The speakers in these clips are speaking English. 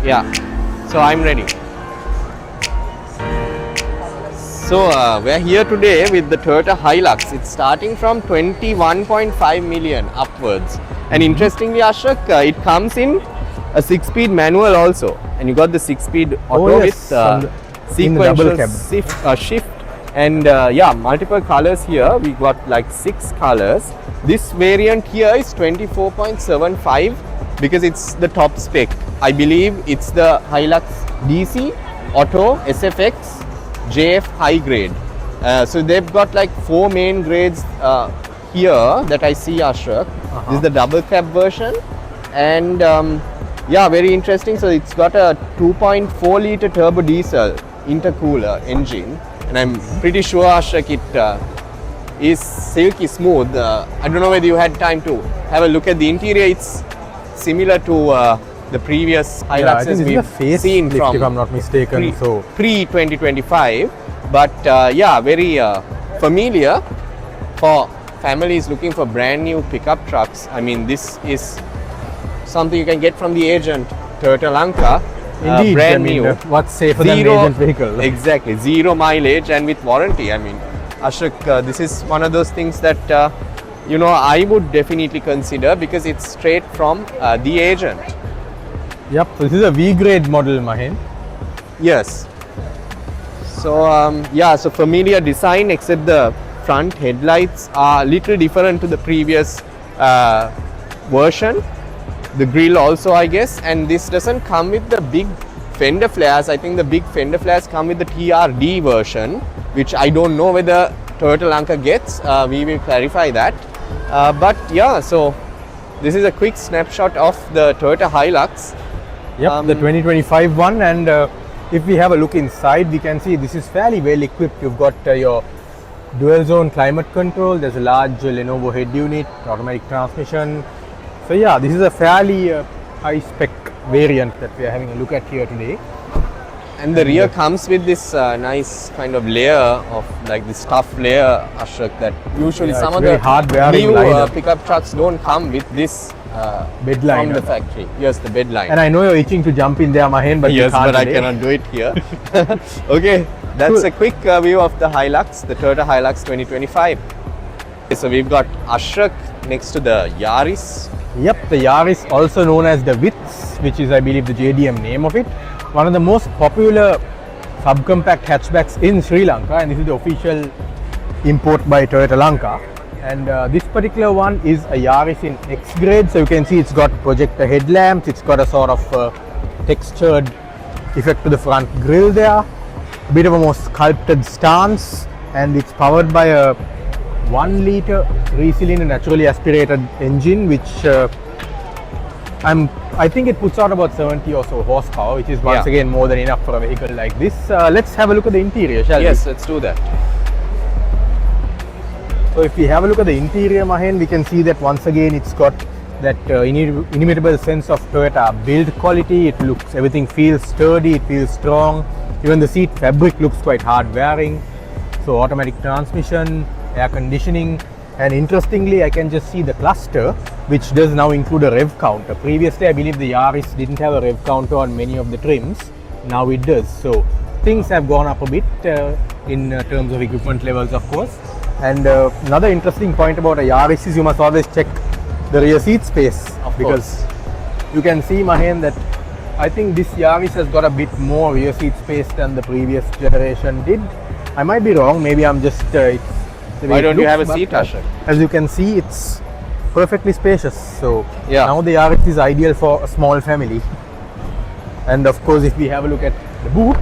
Yeah, so I'm ready. So we're here today with the Toyota Hilux. It's starting from 21.5 million upwards. And interestingly, Ashok, it comes in a 6-speed manual also. And you got the 6-speed auto with sequential shift. And multiple colors here. We got like 6 colors. This variant here is 24.75 because it's the top spec. I believe it's the Hilux DC, Auto, SFX, JF high grade. So they've got like 4 main grades here that I see, Ashok. This is the double cab version. And very interesting. So it's got a 2.4 litre turbo diesel intercooler engine. And I'm pretty sure, Ashok, it is silky smooth. I don't know whether you had time to have a look at the interior. It's similar to the previous Hiluxes we've seen from, if I'm not mistaken, pre-2025. But very familiar for families looking for brand new pickup trucks. I mean, this is something you can get from the agent, Toyota Lanka. Indeed, brand new. What's safer than an agent vehicle? Exactly, 0 mileage and with warranty. I mean, Ashok, this is one of those things that I would definitely consider because it's straight from the agent. Yep, so this is a V-grade model, Mahen. Yes. So so familiar design except the front headlights are little different to the previous version. The grille also, I guess, and this doesn't come with the big fender flares. I think the big fender flares come with the TRD version, which I don't know whether Toyota Lanka gets. We will clarify that. So this is a quick snapshot of the Toyota Hilux. Yep, the 2025 one, and if we have a look inside, we can see this is fairly well equipped. You've got your dual zone climate control, there's a large Lenovo head unit, automatic transmission. So yeah, this is a fairly high spec variant that we are having a look at here today. And the rear comes with this nice kind of layer of like this tough layer, Ashok, that usually some of the new pickup trucks don't come with this bed line from the factory. Yes, the bed line. And I know you're itching to jump in there, Mahen, but yes, but I cannot do it here. Okay, that's a quick view of the Hilux, the Toyota Hilux 2025. Okay, so we've got Ashok next to the Yaris. Yep, the Yaris, also known as the Wits, which is I believe the JDM name of it. One of the most popular subcompact hatchbacks in Sri Lanka, and this is the official import by Toyota Lanka. And this particular one is a Yaris in X grade, so you can see it's got projector headlamps, it's got a sort of textured effect to the front grille there, a bit of a more sculpted stance, and it's powered by a 1 litre 3-cylinder naturally aspirated engine, which I think it puts out about 70 or so horsepower, which is once again more than enough for a vehicle like this. Let's have a look at the interior, shall we? Yes, let's do that. So if we have a look at the interior, Mahen, we can see that once again it's got that inimitable sense of Toyota build quality. Everything feels sturdy, it feels strong. Even the seat fabric looks quite hard wearing. So automatic transmission, air conditioning, and interestingly I can just see the cluster, which does now include a rev counter. Previously I believe the Yaris didn't have a rev counter on many of the trims. Now it does. So things have gone up a bit in terms of equipment levels, of course. And another interesting point about a Yaris is you must always check the rear seat space, because you can see, Mahen, that I think this Yaris has got a bit more rear seat space than the previous generation did. I might be wrong, maybe I'm just why don't you have a seat, Ashok? As you can see, it's perfectly spacious. So now the Yaris is ideal for a small family. And of course, if we have a look at the boot,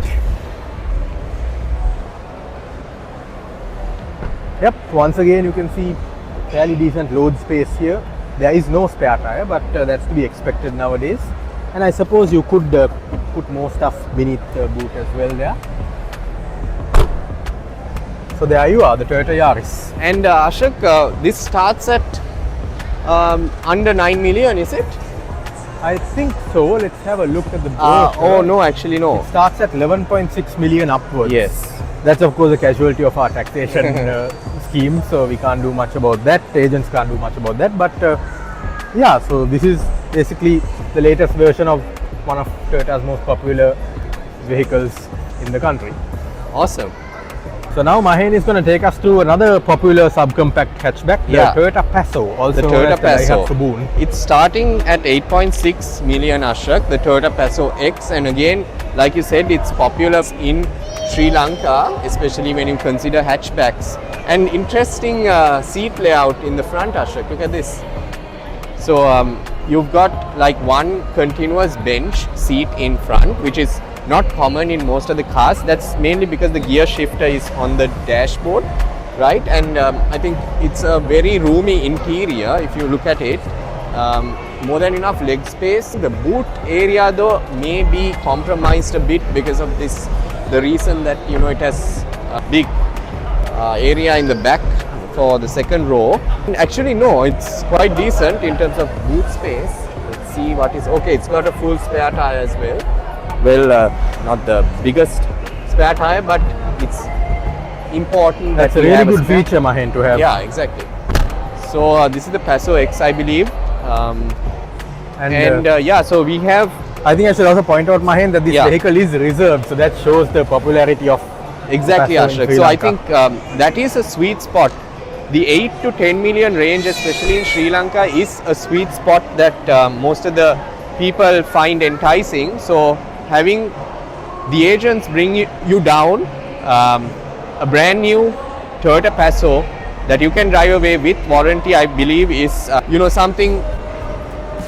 once again you can see fairly decent load space here. There is no spare tire, but that's to be expected nowadays. And I suppose you could put more stuff beneath the boot as well there. So there you are, the Toyota Yaris. And Ashok, this starts at under 9 million, is it? I think so. Let's have a look at the brochure. Oh no, actually no. It starts at 11.6 million upwards. Yes. That's of course a casualty of our taxation scheme, so we can't do much about that. Agents can't do much about that. But so this is basically the latest version of one of Toyota's most popular vehicles in the country. Awesome. So now Mahen is going to take us to another popular subcompact hatchback, the Yeah. Toyota Passo, also The known Toyota as the Passo. Daihatsu Boon. It's starting at 8.6 million, Ashrak, the Toyota Passo X, and again, like you said, it's popular in Sri Lanka, especially when you consider hatchbacks. And interesting seat layout in the front, Ashrak. Look at this. So you've got like one continuous bench seat in front, which is not common in most of the cars. That's mainly because the gear shifter is on the dashboard, right? And I think it's a very roomy interior if you look at it. More than enough leg space. The boot area though may be compromised a bit because of this, the reason that it has a big area in the back for the second row. Actually no, it's quite decent in terms of boot space. Let's see what is okay. It's got a full spare tire as well. Well, not the biggest spare tire, but it's important. That's a really good feature, Mahen, to have. Yeah, exactly. So this is the Passo X, I believe. Yeah, so we have. I think I should also point out, Mahen, that this vehicle is reserved, so that shows the popularity of. Exactly, Ashrak. So I think that is a sweet spot. The 8 to 10 million range, especially in Sri Lanka, is a sweet spot that most of the people find enticing. So having the agents bring you down a brand new Toyota Passo that you can drive away with warranty, I believe is something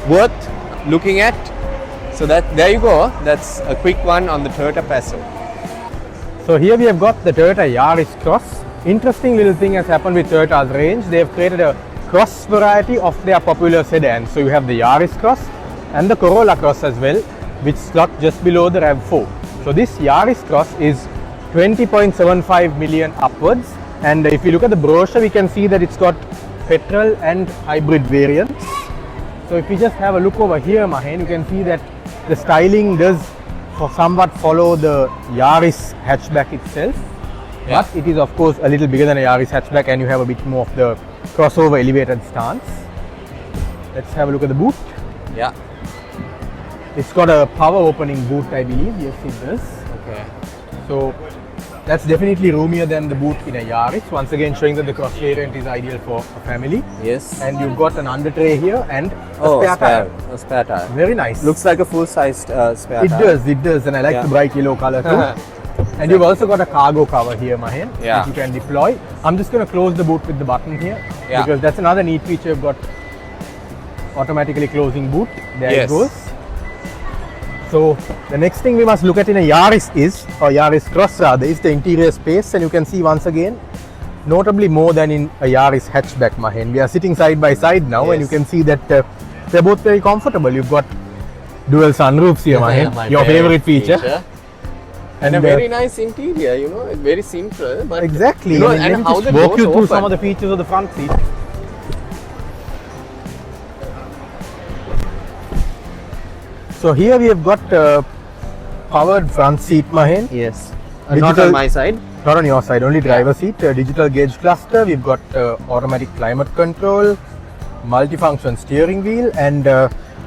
worth looking at. So there you go. That's a quick one on the Toyota Passo. So here we have got the Toyota Yaris Cross. Interesting little thing has happened with Toyota's range. They have created a cross variety of their popular sedans. So you have the Yaris Cross and the Corolla Cross as well, which slot just below the RAV4. So this Yaris Cross is 20.75 million upwards, and if you look at the brochure we can see that it's got petrol and hybrid variants. So if you just have a look over here, Mahen, you can see that the styling does somewhat follow the Yaris hatchback itself, but it is of course a little bigger than a Yaris hatchback, and you have a bit more of the crossover elevated stance. Let's have a look at the boot. Yeah. It's got a power opening boot, I believe. Yes, it does. Okay. So that's definitely roomier than the boot in a Yaris. Once again, showing that the cross variant is ideal for a family. Yes. And you've got an under tray here and a spare tire. Very nice. Looks like a full-sized spare tire. It does, and I like the bright yellow color too. And you've also got a cargo cover here, Mahen, that you can deploy. I'm just going to close the boot with the button here, because that's another neat feature. You've got automatically closing boot. There it goes. So the next thing we must look at in a Yaris or Yaris Cross rather, is the interior space, and you can see once again, notably more than in a Yaris hatchback, Mahen. We are sitting side by side now, and you can see that they're both very comfortable. You've got dual sunroofs here, Mahen, your favorite feature. And a very nice interior, it's very simple. But exactly. And how the doors walk you through open. some of the features of the front seat. So here we have got powered front seat, Mahen. Yes. Not on my side. Not on your side, only driver seat. Digital gauge cluster. We've got automatic climate control, multifunction steering wheel, and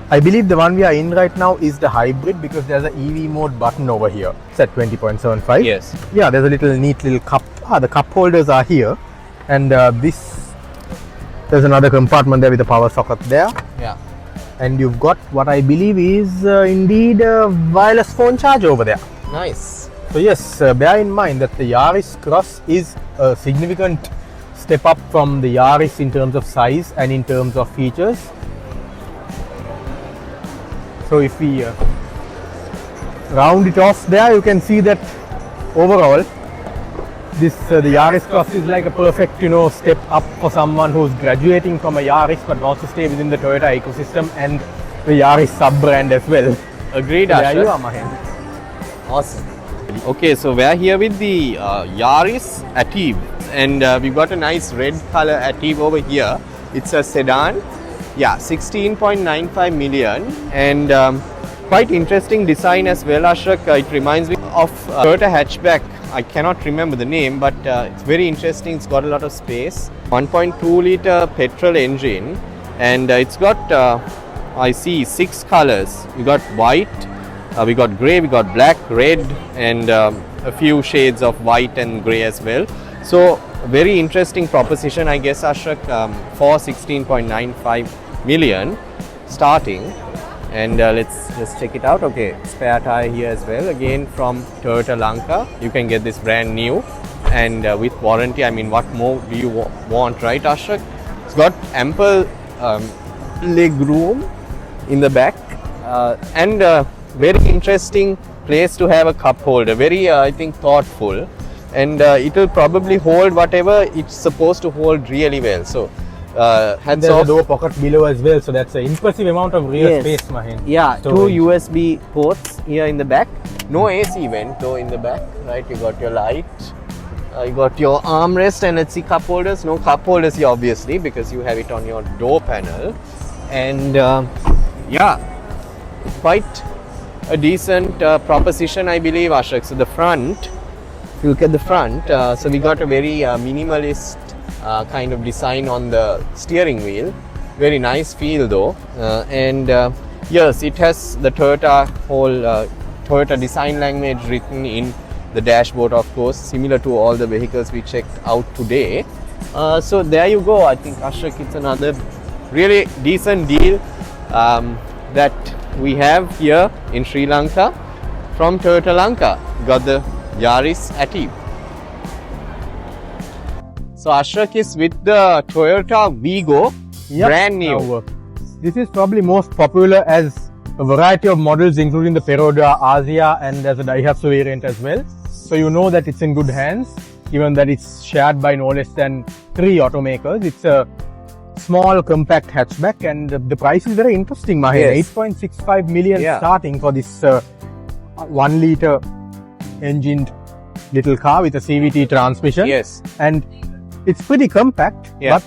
I believe the one we are in right now is the hybrid, because there's an EV mode button over here. It's at 20.75. Yes. Yeah, there's a neat little cup. The cup holders are here, and there's another compartment there with a power socket there. Yeah. And you've got what I believe is indeed a wireless phone charge over there. Nice. So yes, bear in mind that the Yaris Cross is a significant step up from the Yaris in terms of size and in terms of features. So if we round it off there, you can see that overall the Yaris Cross is like a perfect step up for someone who's graduating from a Yaris but wants to stay within the Toyota ecosystem and the Yaris sub-brand as well. Agreed, So Ashar. there you are, Mahen. Awesome. Okay, so we're here with the Yaris Ativ, and we've got a nice red color Ativ over here. It's a sedan. Yeah, 16.95 million, and quite interesting design as well, Ashrak. It reminds me of Toyota hatchback. I cannot remember the name, but it's very interesting. It's got a lot of space. 1.2 liter petrol engine, and it's got I see 6 colors. You got white, We got grey, we got black, red, and a few shades of white and grey as well. So very interesting proposition, I guess, Ashrak, for 16.95 million starting. And let's just check it out. Okay, spare tire here as well, again from Toyota Lanka. You can get this brand new and with warranty. I mean, what more do you want, right, Ashrak? It's got ample leg room in the back and very interesting place to have a cup holder. Very I think thoughtful, and it will probably hold whatever it's supposed to hold really well. So and there's a door pocket below as well, so that's an impressive amount of rear space, Mahen. Yeah, Storage. 2 USB ports here in the back. No AC vent though in the back, right? You got your light, you got your armrest, and let's see, cup holders. No cup holders here obviously because you have it on your door panel. And yeah, quite a decent proposition, I believe, Ashrak. So the front, if you look at the front, so we got a very minimalist kind of design on the steering wheel. Very nice feel though, and yes, it has the Toyota whole Toyota design language written in the dashboard, of course, similar to all the vehicles we checked out today. So there you go. I think, Ashrak, it's another really decent deal that we have here in Sri Lanka from Toyota Lanka. Got the Yaris Ativ. So Ashrak is with the Toyota Wigo, brand new. Now, this is probably most popular as a variety of models, including the Peroda Asia, and there's a Daihatsu variant as well. So you know that it's in good hands, given that it's shared by no less than 3 automakers. It's a small compact hatchback, and the price is very interesting, Mahen. Yes. 8.65 million starting for this 1 liter engined little car with a CVT transmission. Yes. And it's pretty compact, but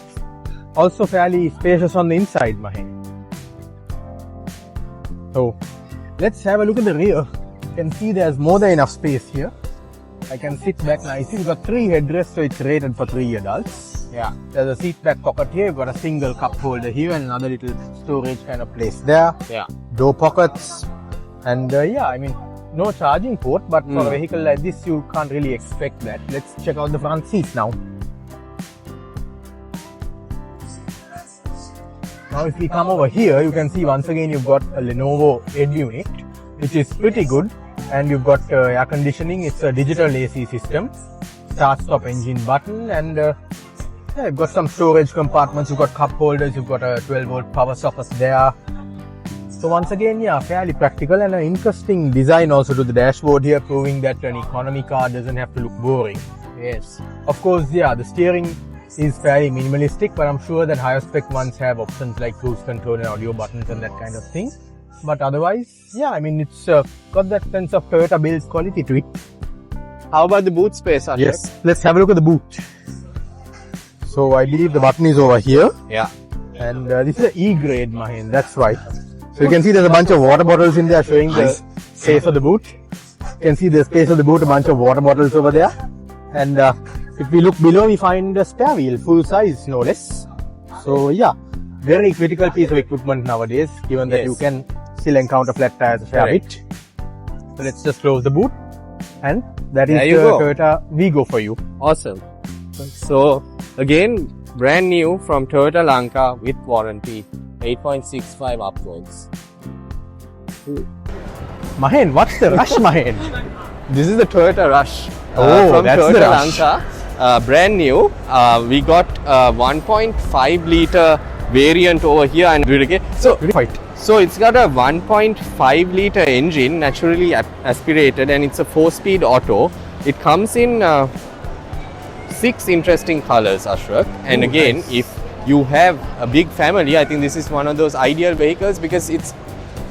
also fairly spacious on the inside, Mahen. So let's have a look at the rear. You can see there's more than enough space here. I can sit back nicely. We've got 3 headrests, so it's rated for 3 adults. Yeah, there's a seat back pocket here. You've got a single cup holder here and another little storage kind of place there. Yeah. Door pockets. And yeah, I mean, no charging port, but for a vehicle like this, you can't really expect that. Let's check out the front seats now. Now if we come over here, you can see once again you've got a Lenovo Ed unit, which is pretty good. And you've got air conditioning. It's a digital AC system. Start-stop engine button, and yeah, you've got some storage compartments. You've got cup holders. You've got a 12-volt power socket there. So once again, yeah, fairly practical, and an interesting design also to the dashboard here, proving that an economy car doesn't have to look boring. Yes. Of course, yeah, the steering is fairly minimalistic, but I'm sure that higher spec ones have options like cruise control and audio buttons and that kind of thing. But otherwise, yeah, I mean, it's got that sense of Toyota build quality to it. How about the boot space, Ashrak? Yes, let's have a look at the boot. So I believe the button is over here. Yeah. And this is an E grade, Mahen, that's right. So you can see there's a bunch of water bottles in there showing the space of the boot. You can see the space of the boot, a bunch of water bottles over there. And if we look below, we find a spare wheel, full size, no less. So yeah, very critical piece of equipment nowadays, given that you can still encounter flat tires a fair bit. So let's just close the boot, and that is the Toyota Wigo for you. Awesome. So again, brand new from Toyota Lanka with warranty, 8.65 upwards. Mahen, what's the Rush, Mahen? This is the Toyota Rush from that's Toyota the Lanka. Brand new. We got 1.5 liter variant over here, and so it's got a 1.5 liter engine, naturally aspirated, and it's a 4-speed auto. It comes in 6 interesting colors, Ashrak. And again, nice. If you have a big family, I think this is one of those ideal vehicles because it's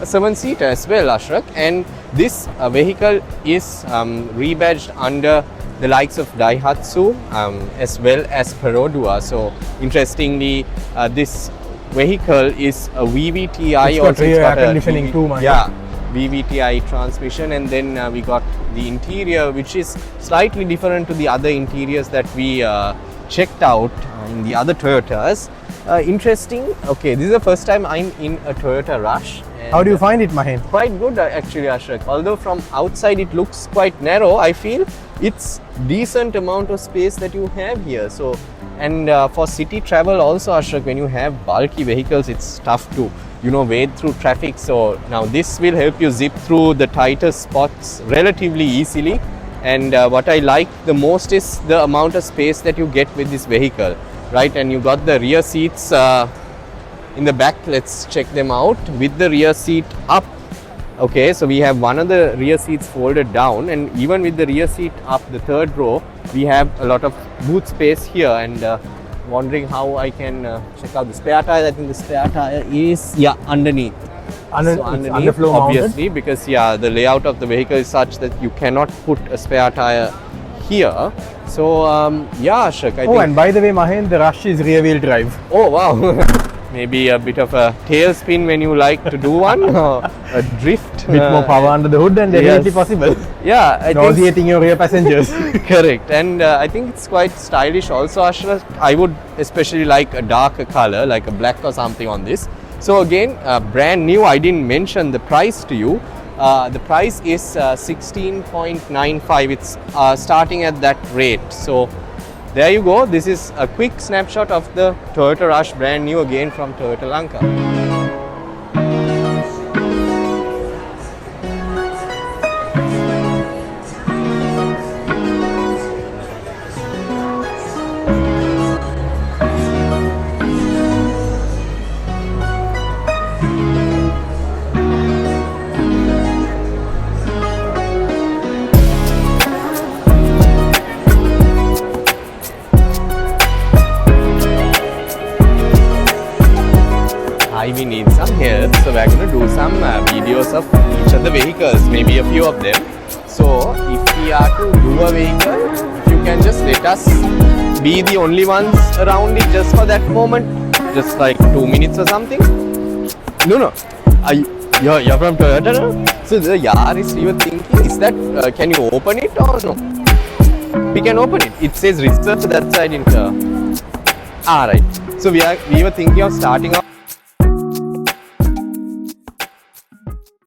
a 7-seater as well, Ashrak. And this vehicle is rebadged under the likes of Daihatsu as well as Peroda. So interestingly, this vehicle is a VVTi. It's got rear air conditioning too, man. Yeah, VVTi transmission, and then we got the interior, which is slightly different to the other interiors that we checked out in the other Toyotas. Interesting. Okay, this is the first time I'm in a Toyota Rush. How do you find it, Mahen? Quite good actually, Ashrak. Although from outside it looks quite narrow, I feel it's decent amount of space that you have here. So, and for city travel also, Ashrak, when you have bulky vehicles, it's tough to, you know, wade through traffic. So now this will help you zip through the tighter spots relatively easily. And what I like the most is the amount of space that you get with this vehicle, right? And you got the rear seats in the back. Let's check them out with the rear seat up. Okay, so we have one of the rear seats folded down, and even with the rear seat up, the third row, we have a lot of boot space here. And wondering how I can check out the spare tire. I think the spare tire is underneath. So underneath, underfloor obviously, mounted? because the layout of the vehicle is such that you cannot put a spare tire here. So Ashok, I think. Oh, and by the way, Mahen, the Rush is rear wheel drive. Oh wow. Maybe a bit of a tailspin when you like to do one, or a drift. Bit more power under the hood and definitely possible. Yeah, I think Nauseating your rear passengers. correct. And I think it's quite stylish also, Ashra. I would especially like a darker color, like a black or something on this. So again, brand new. I didn't mention the price to you. The price is 16.95. It's starting at that rate. So there you go. This is a quick snapshot of the Toyota Rush, brand new again from Toyota Lanka. We need some help, so we're going to do some videos of each of the vehicles, maybe a few of them. So if we are to do a vehicle, if you can just let us be the only ones around it just for that moment, just like 2 minutes or something. No, you're from Toyota now? So the Yaris, we were thinking, is that, can you open it or no? We can open it. It says reserved to that side in right. So we were thinking of starting off